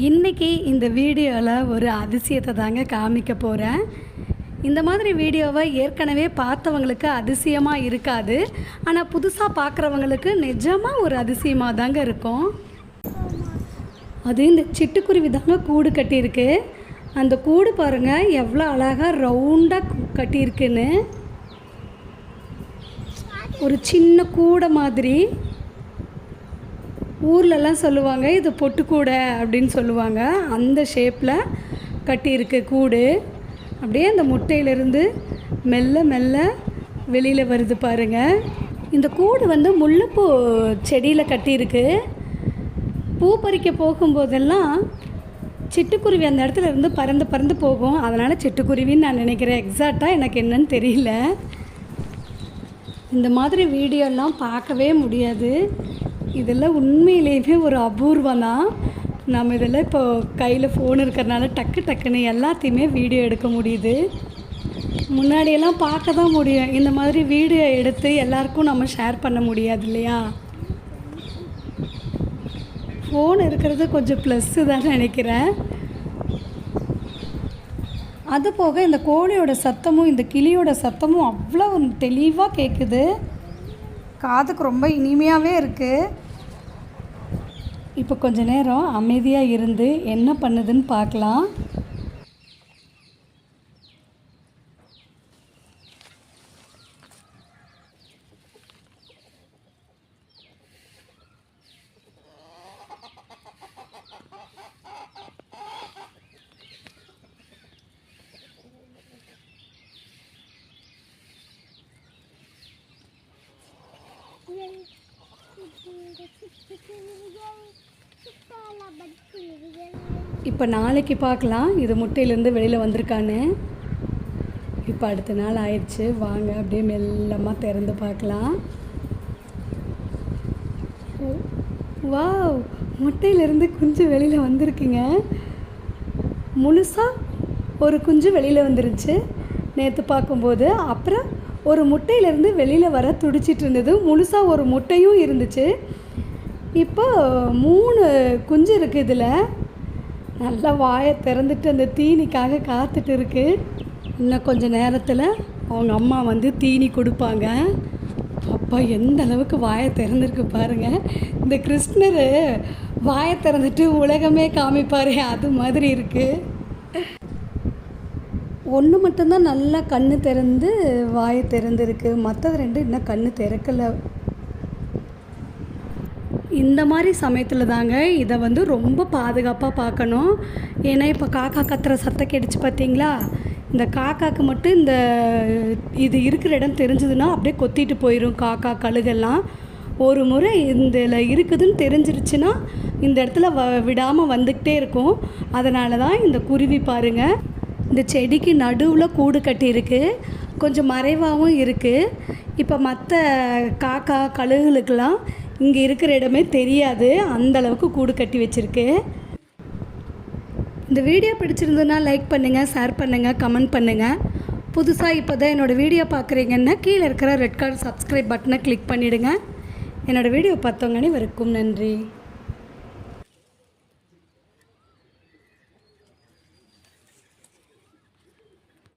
இன்றைக்கி இந்த வீடியோவில் ஒரு அதிசயத்தை தாங்க காமிக்க போகிறேன். இந்த மாதிரி வீடியோவை ஏற்கனவே பார்த்தவங்களுக்கு அதிசயமாக இருக்காது, ஆனால் புதுசாக பார்க்குறவங்களுக்கு நிஜமாக ஒரு அதிசயமாக தாங்க இருக்கும். அது இந்த சிட்டுக்குருவி தாங்க கூடு கட்டியிருக்கு. அந்த கூடு பாருங்கள் எவ்வளோ அழகாக ரவுண்டாக கட்டியிருக்குன்னு. ஒரு சின்ன கூடை மாதிரி ஊர்லெலாம் சொல்லுவாங்க, இது பொட்டுக்கூடை அப்படின்னு சொல்லுவாங்க. அந்த ஷேப்பில் கட்டியிருக்கு கூடு. அப்படியே அந்த முட்டையிலேருந்து மெல்ல மெல்ல வெளியில் வருது பாருங்கள். இந்த கூடு முல்லைப்பூ செடியில் கட்டியிருக்கு. பூ பறிக்க போகும்போதெல்லாம் சிட்டுக்குருவி அந்த இடத்துல இருந்து பறந்து பறந்து போகும். அதனால் சிட்டுக்குருவின்னு நான் நினைக்கிறேன். எக்ஸாக்டாக எனக்கு என்னன்னு தெரியல. இந்த மாதிரி வீடியோலாம் பார்க்கவே முடியாது. இதெல்லாம் உண்மையிலேயே ஒரு அபூர்வம் தான். நம்ம இதெல்லாம் இப்போ கையில் ஃபோன் இருக்கிறனால டக்குன்னு எல்லாத்தையுமே வீடியோ எடுக்க முடியுது. முன்னாடியெல்லாம் பார்க்க தான் முடியும். இந்த மாதிரி வீடியோ எடுத்து எல்லாருக்கும் நம்ம ஷேர் பண்ண முடியாது இல்லையா? ஃபோன் இருக்கிறது கொஞ்சம் ப்ளஸ்ஸு தான் நினைக்கிறேன். அது போக இந்த கோழியோட சத்தமும் இந்த கிளியோட சத்தமும் அவ்வளோ தெளிவாக கேட்குது. காதுக்கு ரொம்ப இனிமையாகவே இருக்குது. இப்போ கொஞ்ச நேரம் அமைதியாக இருந்து என்ன பண்ணுதுன்னு பார்க்கலாம். இப்போ நாளைக்கு பார்க்கலாம் இது முட்டையிலேருந்து வெளியில் வந்திருக்கான்னு. இப்போ அடுத்த நாள் ஆயிடுச்சு. வாங்க அப்படியே மெல்லமாக திறந்து பார்க்கலாம். வாவ், முட்டையிலேருந்து குஞ்சு வெளியில் வந்திருக்குங்க. முழுசாக ஒரு குஞ்சு வெளியில் வந்துருச்சு நேற்று பார்க்கும்போது. அப்புறம் ஒரு முட்டையிலேருந்து வெளியில் வர துடிச்சிட்டு இருந்தது. முழுசாக ஒரு முட்டையும் இருந்துச்சு. இப்போ 3 குஞ்சு இருக்குது. இதில் நல்லா வாயை திறந்துட்டு அந்த தீனிக்காக காத்துட்டு இருக்கு. இன்னும் கொஞ்சம் நேரத்தில் அவங்க அம்மா தீனி கொடுப்பாங்க. அப்பா எந்த அளவுக்கு வாயை திறந்துருக்கு பாருங்கள். இந்த கிருஷ்ணர் வாயை திறந்துட்டு உலகமே காமிப்பார், அது மாதிரி இருக்குது. ஒன்று மட்டும்தான் நல்லா கண்ணு திறந்து வாயை திறந்துருக்கு. மற்றது 2 இன்னும் கண்ணு திறக்கலை. இந்த மாதிரி சமயத்தில் தாங்க இதை ரொம்ப பாதுகாப்பாக பார்க்கணும். ஏன்னா இப்போ காக்கா கத்துற சத்தம் கேட்டுச்சு பார்த்தீங்களா? இந்த காக்காவுக்கு மட்டும் இது இருக்கிற இடம் தெரிஞ்சதுன்னா அப்படியே கொத்திட்டு போயிடும். காக்கா கழுகெல்லாம் ஒரு முறை இதில் இருக்குதுன்னு தெரிஞ்சிருச்சுன்னா இந்த இடத்துல விடாமல் வந்துக்கிட்டே இருக்கும். அதனால தான் இந்த குருவி பாருங்கள் இந்த செடிக்கு நடுவில் கூடு கட்டியிருக்கு. கொஞ்சம் மறைவாகவும் இருக்குது. இப்போ மற்ற காக்கா கழுகுகளுக்கெல்லாம் இங்கே இருக்கிற இடமே தெரியாது, அந்தளவுக்கு கூடு கட்டி வச்சுருக்கு. இந்த வீடியோ பிடிச்சிருந்ததுன்னா லைக் பண்ணுங்கள், ஷேர் பண்ணுங்கள், கமெண்ட் பண்ணுங்கள். புதுசாக இப்போ தான் என்னோடய வீடியோ பார்க்குறீங்கன்னா கீழே இருக்கிற ரெட் கலர் சப்ஸ்கிரைப் பட்டனை கிளிக் பண்ணிவிடுங்க. என்னோடய வீடியோ பார்த்தவங்க அனைவருக்கும் நன்றி.